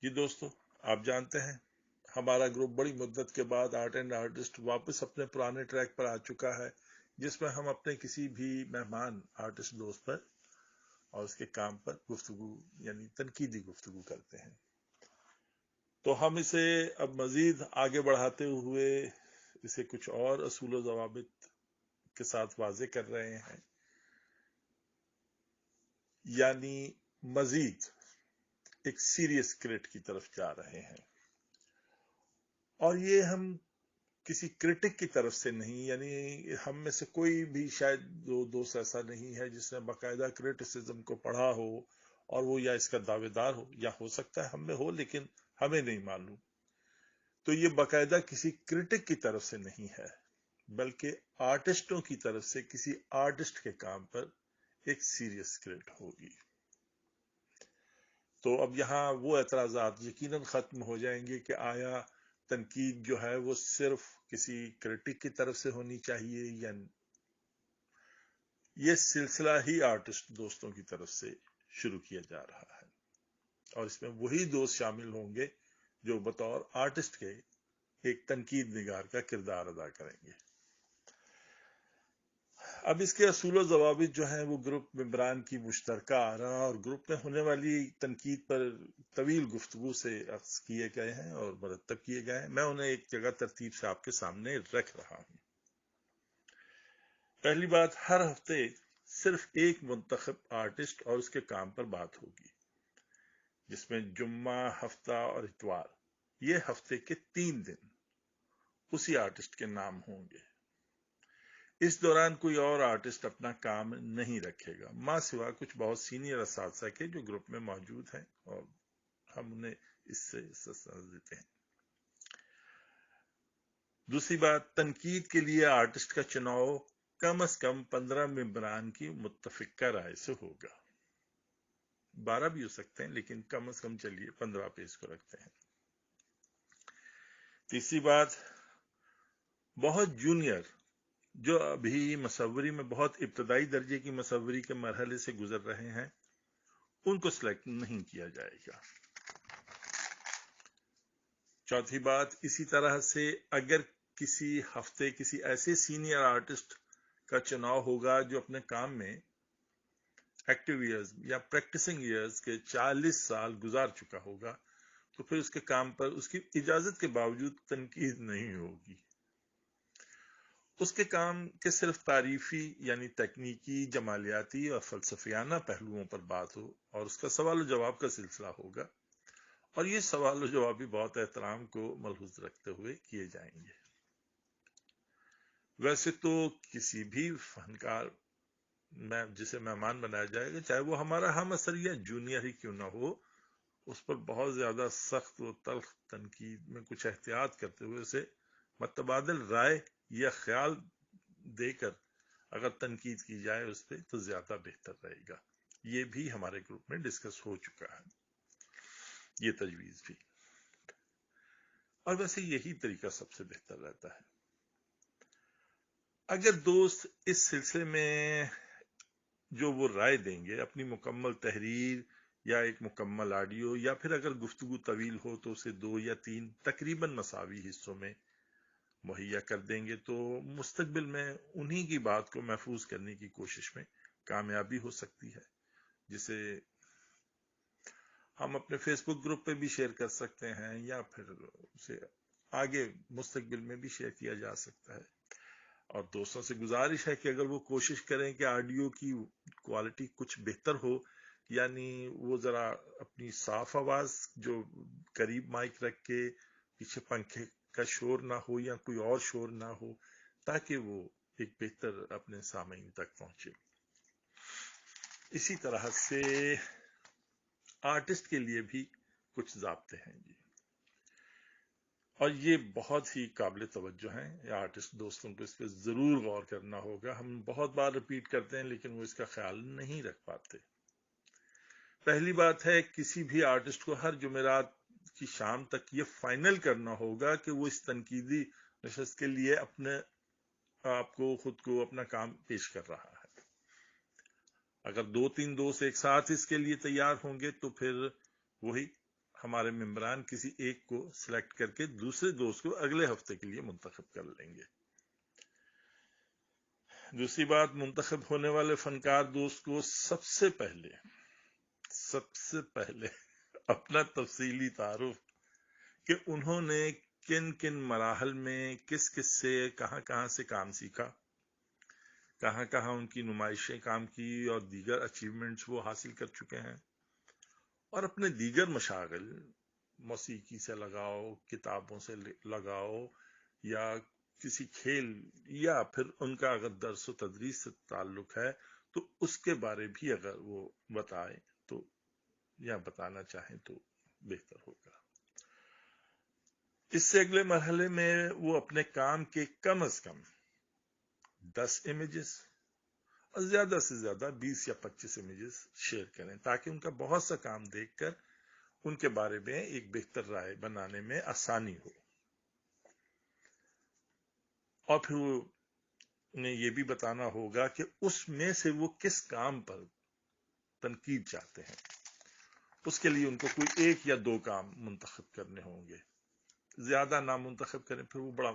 جی دوستو، آپ جانتے ہیں ہمارا گروپ بڑی مدت کے بعد آرٹ اینڈ آرٹسٹ واپس اپنے پرانے ٹریک پر آ چکا ہے، جس میں ہم اپنے کسی بھی مہمان آرٹسٹ دوست پر اور اس کے کام پر گفتگو یعنی تنقیدی گفتگو کرتے ہیں۔ تو ہم اسے اب مزید آگے بڑھاتے ہوئے اسے کچھ اور اصول و ضوابط کے ساتھ واضح کر رہے ہیں، یعنی مزید ایک سیریس کریٹ کی طرف جا رہے ہیں۔ اور یہ ہم کسی کرٹک کی طرف سے نہیں، یعنی ہم میں سے کوئی بھی شاید دوست ایسا نہیں ہے جس نے باقاعدہ کرٹیسزم کو پڑھا ہو اور وہ یا اس کا دعوے دار ہو، یا ہو سکتا ہے ہم میں ہو لیکن ہمیں نہیں معلوم۔ تو یہ باقاعدہ کسی کرٹک کی طرف سے نہیں ہے، بلکہ آرٹسٹوں کی طرف سے کسی آرٹسٹ کے کام پر ایک سیریس کرٹ ہوگی۔ تو اب یہاں وہ اعتراضات یقیناً ختم ہو جائیں گے کہ آیا تنقید جو ہے وہ صرف کسی کرٹک کی طرف سے ہونی چاہیے، یا یہ سلسلہ ہی آرٹسٹ دوستوں کی طرف سے شروع کیا جا رہا ہے، اور اس میں وہی دوست شامل ہوں گے جو بطور آرٹسٹ کے ایک تنقید نگار کا کردار ادا کریں گے۔ اب اس کے اصول و ضوابط جو ہیں وہ گروپ ممبران کی مشترکہ آراء اور گروپ میں ہونے والی تنقید پر طویل گفتگو سے اخذ کیے گئے ہیں اور مرتب کیے گئے ہیں۔ میں انہیں ایک جگہ ترتیب سے آپ کے سامنے رکھ رہا ہوں۔ پہلی بات، ہر ہفتے صرف ایک منتخب آرٹسٹ اور اس کے کام پر بات ہوگی، جس میں جمعہ، ہفتہ اور اتوار، یہ ہفتے کے 3 دن اسی آرٹسٹ کے نام ہوں گے۔ اس دوران کوئی اور آرٹسٹ اپنا کام نہیں رکھے گا، ماں سوا کچھ بہت سینئر اساتذہ کے جو گروپ میں موجود ہیں، اور ہم انہیں اس سے استثنا دیتے ہیں۔ دوسری بات، تنقید کے لیے آرٹسٹ کا چناؤ کم از کم 15 ممبران کی متفقہ رائے سے ہوگا۔ 12 بھی ہو سکتے ہیں لیکن کم از کم چلیے 15 پہ اس کو رکھتے ہیں۔ تیسری بات، بہت جونیئر جو ابھی مصوری میں بہت ابتدائی درجے کی مصوری کے مرحلے سے گزر رہے ہیں، ان کو سلیکٹ نہیں کیا جائے گا۔ چوتھی بات، اسی طرح سے اگر کسی ہفتے کسی ایسے سینئر آرٹسٹ کا چناؤ ہوگا جو اپنے کام میں ایکٹیو ایئرز یا پریکٹسنگ ایئرز کے 40 سال گزار چکا ہوگا، تو پھر اس کے کام پر اس کی اجازت کے باوجود تنقید نہیں ہوگی۔ اس کے کام کے صرف تعریفی یعنی تکنیکی، جمالیاتی اور فلسفیانہ پہلوؤں پر بات ہو، اور اس کا سوال و جواب کا سلسلہ ہوگا، اور یہ سوال و جواب بھی بہت احترام کو ملحوظ رکھتے ہوئے کیے جائیں گے۔ ویسے تو کسی بھی فنکار جسے مہمان بنایا جائے گا، چاہے وہ ہمارا ہم اثر یا جونیئر ہی کیوں نہ ہو، اس پر بہت زیادہ سخت و تلخ تنقید میں کچھ احتیاط کرتے ہوئے اسے متبادل رائے یا خیال دے کر اگر تنقید کی جائے اس پہ تو زیادہ بہتر رہے گا۔ یہ بھی ہمارے گروپ میں ڈسکس ہو چکا ہے، یہ تجویز بھی، اور ویسے یہی طریقہ سب سے بہتر رہتا ہے۔ اگر دوست اس سلسلے میں جو وہ رائے دیں گے اپنی مکمل تحریر یا ایک مکمل آڈیو، یا پھر اگر گفتگو طویل ہو تو اسے 2 یا 3 تقریباً مساوی حصوں میں مہیا کر دیں گے، تو مستقبل میں انہی کی بات کو محفوظ کرنے کی کوشش میں کامیابی ہو سکتی ہے، جسے ہم اپنے فیس بک گروپ پہ بھی شیئر کر سکتے ہیں، یا پھر اسے آگے مستقبل میں بھی شیئر کیا جا سکتا ہے۔ اور دوستوں سے گزارش ہے کہ اگر وہ کوشش کریں کہ آڈیو کی کوالٹی کچھ بہتر ہو، یعنی وہ ذرا اپنی صاف آواز جو قریب مائک رکھ کے پیچھے پنکھے کا شور نہ ہو یا کوئی اور شور نہ ہو، تاکہ وہ ایک بہتر اپنے سامعین تک پہنچے۔ اسی طرح سے آرٹسٹ کے لیے بھی کچھ ضابطے ہیں جی، اور یہ بہت ہی قابل توجہ ہیں۔ یہ آرٹسٹ دوستوں کو اس پہ ضرور غور کرنا ہوگا۔ ہم بہت بار ریپیٹ کرتے ہیں لیکن وہ اس کا خیال نہیں رکھ پاتے۔ پہلی بات ہے، کسی بھی آرٹسٹ کو ہر جمعرات کی شام تک یہ فائنل کرنا ہوگا کہ وہ اس تنقیدی نشست کے لیے اپنے آپ کو، خود کو، اپنا کام پیش کر رہا ہے۔ اگر 2-3 دوست ایک ساتھ اس کے لیے تیار ہوں گے تو پھر وہی ہمارے ممبران کسی ایک کو سلیکٹ کر کے دوسرے دوست کو اگلے ہفتے کے لیے منتخب کر لیں گے۔ دوسری بات، منتخب ہونے والے فنکار دوست کو سب سے پہلے اپنا تفصیلی تعارف کہ انہوں نے کن کن مراحل میں کس سے کہاں سے کام سیکھا، کہاں ان کی نمائشیں کام کی اور دیگر اچیومنٹس وہ حاصل کر چکے ہیں، اور اپنے دیگر مشاغل، موسیقی سے لگاؤ، کتابوں سے لگاؤ، یا کسی کھیل، یا پھر ان کا اگر درس و تدریس سے تعلق ہے تو اس کے بارے بھی اگر وہ بتائیں تو یا بتانا چاہیں تو بہتر ہوگا۔ اس سے اگلے مرحلے میں وہ اپنے کام کے کم از کم 10 امیجز اور زیادہ سے زیادہ 20 یا 25 امیجز شیئر کریں، تاکہ ان کا بہت سا کام دیکھ کر ان کے بارے میں ایک بہتر رائے بنانے میں آسانی ہو۔ اور پھر انہیں یہ بھی بتانا ہوگا کہ اس میں سے وہ کس کام پر تنقید چاہتے ہیں۔ اس کے لیے ان کو کوئی 1 یا 2 کام منتخب کرنے ہوں گے، زیادہ نام منتخب کریں پھر وہ بڑا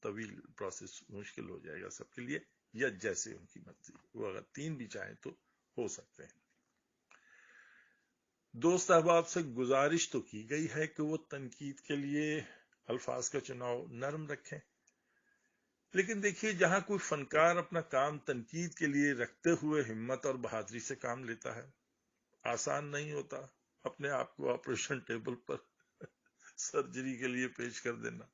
طویل پروسیس، مشکل ہو جائے گا سب کے لیے، یا جیسے ان کی مرضی، وہ اگر 3 بھی چاہیں تو ہو سکتے ہیں۔ دوست احباب سے گزارش تو کی گئی ہے کہ وہ تنقید کے لیے الفاظ کا چناؤ نرم رکھیں، لیکن دیکھیے جہاں کوئی فنکار اپنا کام تنقید کے لیے رکھتے ہوئے ہمت اور بہادری سے کام لیتا ہے، آسان نہیں ہوتا اپنے آپ کو آپریشن ٹیبل پر سرجری کے لیے پیش کر دینا،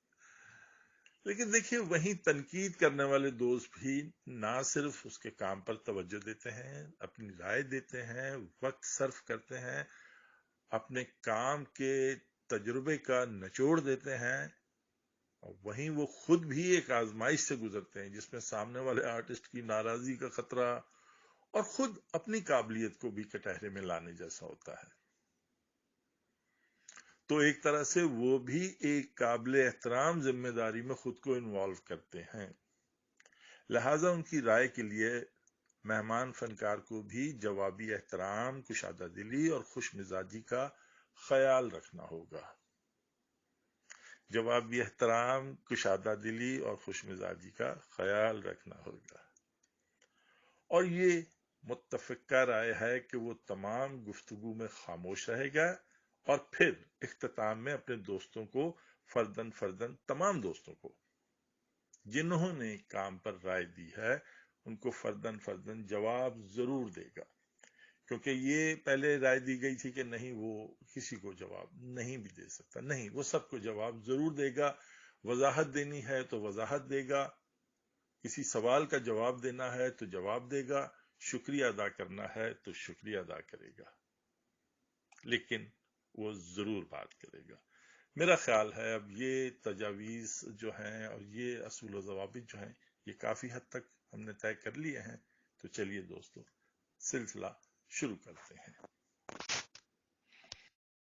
لیکن دیکھیے وہیں تنقید کرنے والے دوست بھی نہ صرف اس کے کام پر توجہ دیتے ہیں، اپنی رائے دیتے ہیں، وقت صرف کرتے ہیں، اپنے کام کے تجربے کا نچوڑ دیتے ہیں، اور وہیں وہ خود بھی ایک آزمائش سے گزرتے ہیں جس میں سامنے والے آرٹسٹ کی ناراضی کا خطرہ اور خود اپنی قابلیت کو بھی کٹہرے میں لانے جیسا ہوتا ہے۔ تو ایک طرح سے وہ بھی ایک قابل احترام ذمہ داری میں خود کو انوالو کرتے ہیں، لہٰذا ان کی رائے کے لیے مہمان فنکار کو بھی جوابی احترام، کشادہ دلی اور خوش مزاجی کا خیال رکھنا ہوگا۔ جوابی احترام، کشادہ دلی اور خوش مزاجی کا خیال رکھنا ہوگا، اور یہ متفقہ رائے ہے کہ وہ تمام گفتگو میں خاموش رہے گا، اور پھر اختتام میں اپنے دوستوں کو فرداً تمام دوستوں کو جنہوں نے کام پر رائے دی ہے ان کو فرداً جواب ضرور دے گا، کیونکہ یہ پہلے رائے دی گئی تھی کہ نہیں وہ کسی کو جواب نہیں بھی دے سکتا، نہیں، وہ سب کو جواب ضرور دے گا، وضاحت دینی ہے تو وضاحت دے گا، کسی سوال کا جواب دینا ہے تو جواب دے گا، شکریہ ادا کرنا ہے تو شکریہ ادا کرے گا، لیکن وہ ضرور بات کرے گا۔ میرا خیال ہے اب یہ تجاویز جو ہیں اور یہ اصول و ضوابط جو ہیں یہ کافی حد تک ہم نے طے کر لیے ہیں، تو چلیے دوستو سلسلہ شروع کرتے ہیں۔